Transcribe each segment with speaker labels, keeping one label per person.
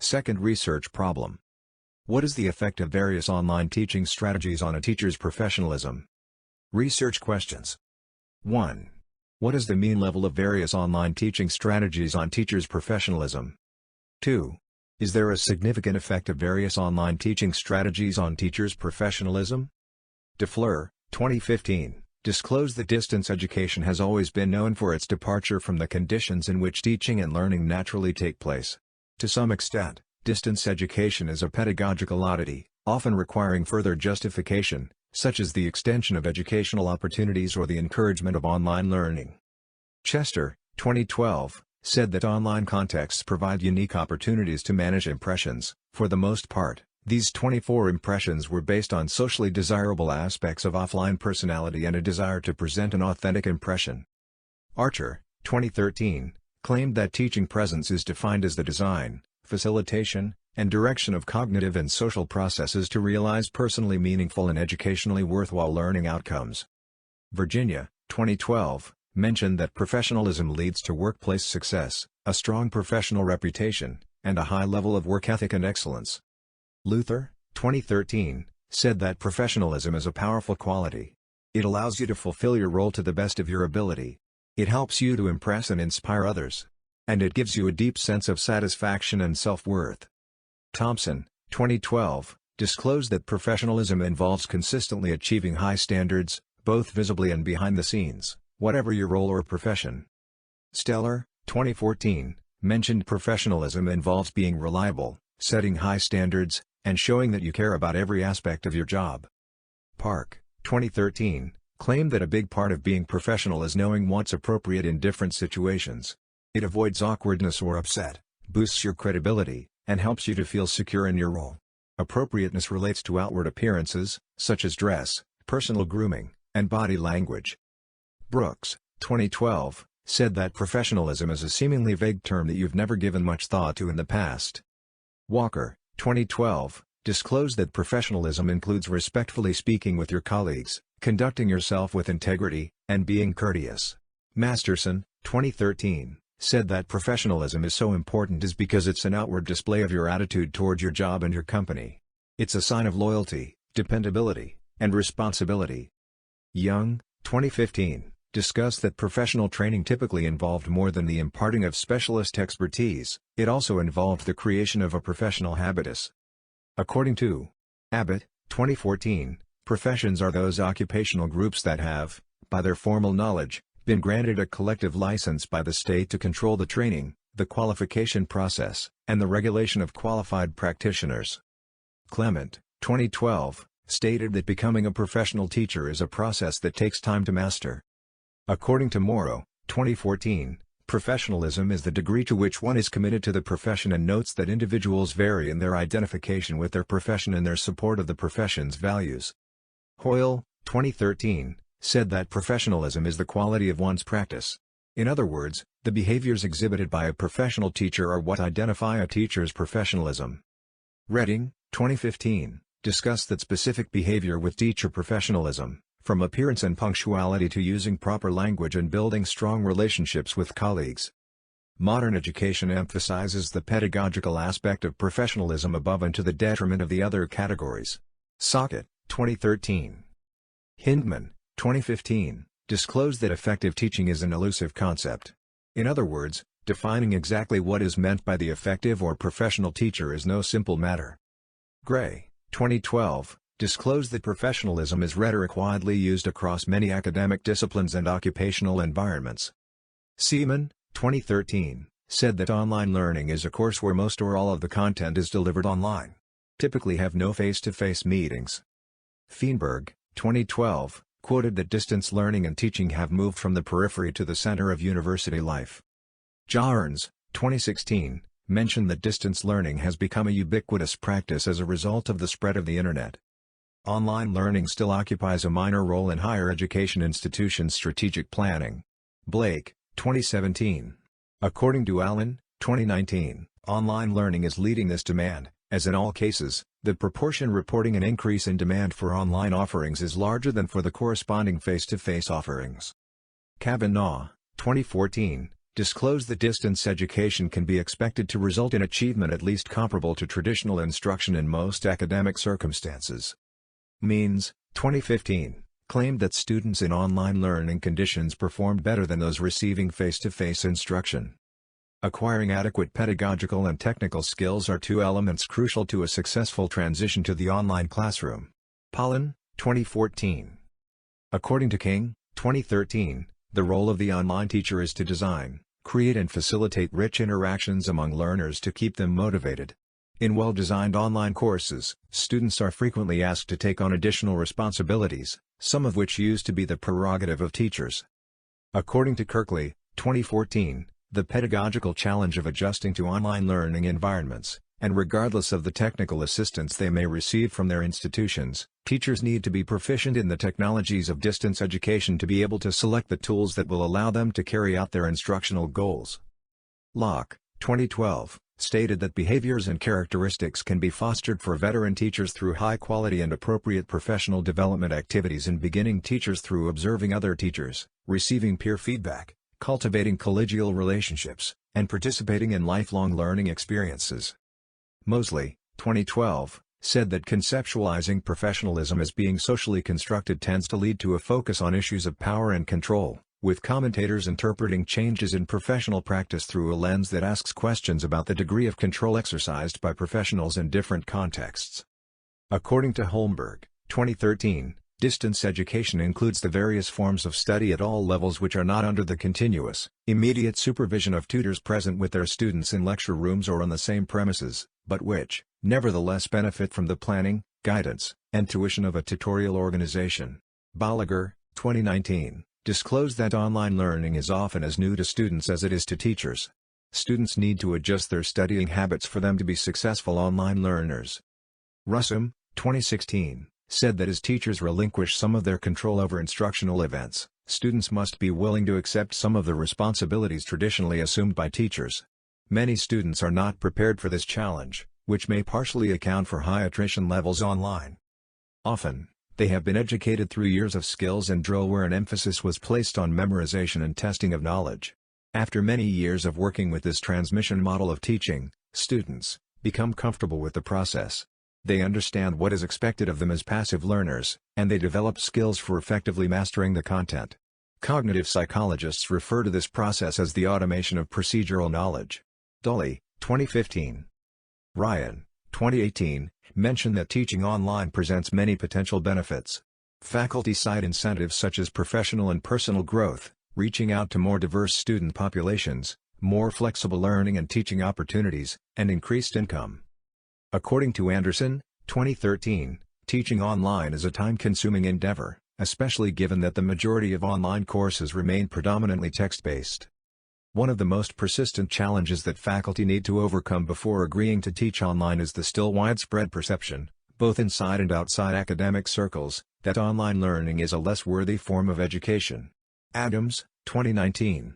Speaker 1: Second research problem. What is the effect of various online teaching strategies on a teacher's professionalism? Research questions. 1. What is the mean level of various online teaching strategies on teachers' professionalism? 2. Is there a significant effect of various online teaching strategies on teachers' professionalism? DeFleur, 2015, disclosed that distance education has always been known for its departure from the conditions in which teaching and learning naturally take place. To some extent, distance education is a pedagogical oddity, often requiring further justification, such as the extension of educational opportunities or the encouragement of online learning. Chester, 2012, said that online contexts provide unique opportunities to manage impressions. For the most part, these 24 impressions were based on socially desirable aspects of offline personality and a desire to present an authentic impression. Archer, 2013, claimed that teaching presence is defined as the design, facilitation, and direction of cognitive and social processes to realize personally meaningful and educationally worthwhile learning outcomes. Virginia, 2012, mentioned that professionalism leads to workplace success, a strong professional reputation, and a high level of work ethic and excellence. Luther, 2013, said that professionalism is a powerful quality. It allows you to fulfill your role to the best of your ability. It helps you to impress and inspire others. And it gives you a deep sense of satisfaction and self-worth. Thompson, 2012, disclosed that professionalism involves consistently achieving high standards, both visibly and behind the scenes, whatever your role or profession. Stellar, 2014, mentioned professionalism involves being reliable, setting high standards, and showing that you care about every aspect of your job. Park, 2013, claimed that a big part of being professional is knowing what's appropriate in different situations. It avoids awkwardness or upset, boosts your credibility, and helps you to feel secure in your role. Appropriateness relates to outward appearances, such as dress, personal grooming, and body language. Brooks, 2012, said that professionalism is a seemingly vague term that you've never given much thought to in the past. Walker, 2012, disclosed that professionalism includes respectfully speaking with your colleagues, conducting yourself with integrity, and being courteous. Masterson, 2013, said that professionalism is so important is because it's an outward display of your attitude toward your job and your company. It's a sign of loyalty, dependability, and responsibility. Young, 2015, discussed that professional training typically involved more than the imparting of specialist expertise, it also involved the creation of a professional habitus. According to Abbott, 2014, professions are those occupational groups that have, by their formal knowledge, been granted a collective license by the state to control the training, the qualification process, and the regulation of qualified practitioners. Clement, 2012, stated that becoming a professional teacher is a process that takes time to master. According to Morrow, 2014, professionalism is the degree to which one is committed to the profession and notes that individuals vary in their identification with their profession and their support of the profession's values. Hoyle, 2013, said that professionalism is the quality of one's practice. In other words, the behaviors exhibited by a professional teacher are what identify a teacher's professionalism. Redding, 2015, discussed that specific behavior with teacher professionalism, from appearance and punctuality to using proper language and building strong relationships with colleagues. Modern education emphasizes the pedagogical aspect of professionalism above and to the detriment of the other categories. Sockett, 2013. Hindman, 2015, disclosed that effective teaching is an elusive concept. In other words, defining exactly what is meant by the effective or professional teacher is no simple matter. Gray, 2012, disclosed that professionalism is rhetoric widely used across many academic disciplines and occupational environments. Seaman, 2013, said that online learning is a course where most or all of the content is delivered online. Typically have no face-to-face meetings. Feinberg, 2012, quoted that distance learning and teaching have moved from the periphery to the center of university life. Jarns, 2016, mentioned that distance learning has become a ubiquitous practice as a result of the spread of the Internet. Online learning still occupies a minor role in higher education institutions' strategic planning. Blake, 2017. According to Allen, 2019, online learning is leading this demand. As in all cases, the proportion reporting an increase in demand for online offerings is larger than for the corresponding face-to-face offerings. Kavanaugh, 2014, disclosed that distance education can be expected to result in achievement at least comparable to traditional instruction in most academic circumstances. Means, 2015, claimed that students in online learning conditions performed better than those receiving face-to-face instruction. Acquiring adequate pedagogical and technical skills are two elements crucial to a successful transition to the online classroom. Pollan, 2014. According to King, 2013, the role of the online teacher is to design, create and facilitate rich interactions among learners to keep them motivated. In well-designed online courses, students are frequently asked to take on additional responsibilities, some of which used to be the prerogative of teachers. According to Kirkley, 2014, the pedagogical challenge of adjusting to online learning environments, and regardless of the technical assistance they may receive from their institutions, teachers need to be proficient in the technologies of distance education to be able to select the tools that will allow them to carry out their instructional goals. Locke, 2012, stated that behaviors and characteristics can be fostered for veteran teachers through high-quality and appropriate professional development activities and beginning teachers through observing other teachers, receiving peer feedback, cultivating collegial relationships, and participating in lifelong learning experiences. Mosley, 2012, said that conceptualizing professionalism as being socially constructed tends to lead to a focus on issues of power and control, with commentators interpreting changes in professional practice through a lens that asks questions about the degree of control exercised by professionals in different contexts. According to Holmberg, 2013, distance education includes the various forms of study at all levels which are not under the continuous, immediate supervision of tutors present with their students in lecture rooms or on the same premises, but which, nevertheless benefit from the planning, guidance, and tuition of a tutorial organization. Bolliger, 2019, disclosed that online learning is often as new to students as it is to teachers. Students need to adjust their studying habits for them to be successful online learners. Russum, 2016, said that as teachers relinquish some of their control over instructional events, students must be willing to accept some of the responsibilities traditionally assumed by teachers. Many students are not prepared for this challenge, which may partially account for high attrition levels online. Often, they have been educated through years of skills and drill where an emphasis was placed on memorization and testing of knowledge. After many years of working with this transmission model of teaching, students become comfortable with the process. They understand what is expected of them as passive learners, and they develop skills for effectively mastering the content. Cognitive psychologists refer to this process as the automation of procedural knowledge. Dully, 2015. Ryan, 2018, mentioned that teaching online presents many potential benefits. Faculty-side incentives such as professional and personal growth, reaching out to more diverse student populations, more flexible learning and teaching opportunities, and increased income. According to Anderson, 2013, teaching online is a time-consuming endeavor, especially given that the majority of online courses remain predominantly text-based. One of the most persistent challenges that faculty need to overcome before agreeing to teach online is the still widespread perception, both inside and outside academic circles, that online learning is a less worthy form of education. Adams, 2019.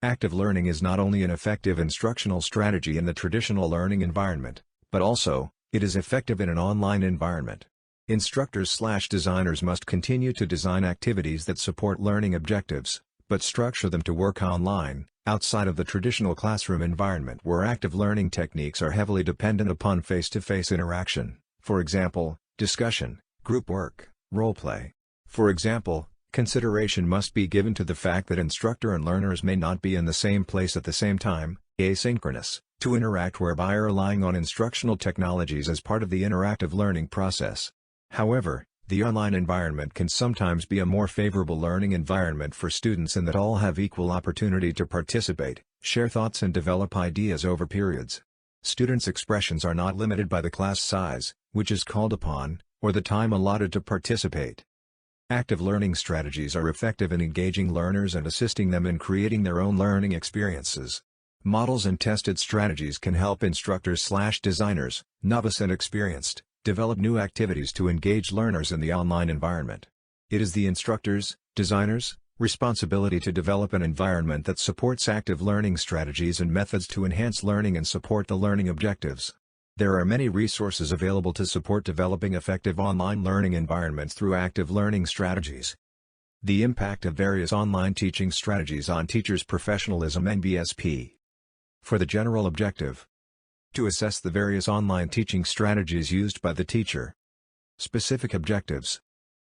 Speaker 1: Active learning is not only an effective instructional strategy in the traditional learning environment, but also, it is effective in an online environment. Instructors/designers must continue to design activities that support learning objectives, but structure them to work online, outside of the traditional classroom environment where active learning techniques are heavily dependent upon face-to-face interaction, for example, discussion, group work, role-play. For example, consideration must be given to the fact that instructor and learners may not be in the same place at the same time, asynchronous, to interact whereby relying on instructional technologies as part of the interactive learning process. However, the online environment can sometimes be a more favorable learning environment for students in that all have equal opportunity to participate, share thoughts and develop ideas over periods. Students' expressions are not limited by the class size, which is called upon, or the time allotted to participate. Active learning strategies are effective in engaging learners and assisting them in creating their own learning experiences. Models and tested strategies can help instructors/designers, novice and experienced, develop new activities to engage learners in the online environment. It is the instructors, designers, responsibility to develop an environment that supports active learning strategies and methods to enhance learning and support the learning objectives. There are many resources available to support developing effective online learning environments through active learning strategies. The impact of various online teaching strategies on teachers' professionalism (NBSP). For the general objective. To assess the various online teaching strategies used by the teacher. Specific objectives.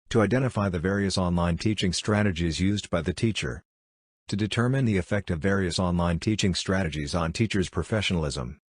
Speaker 1: To identify the various online teaching strategies used by the teacher. To determine the effect of various online teaching strategies on teachers' professionalism.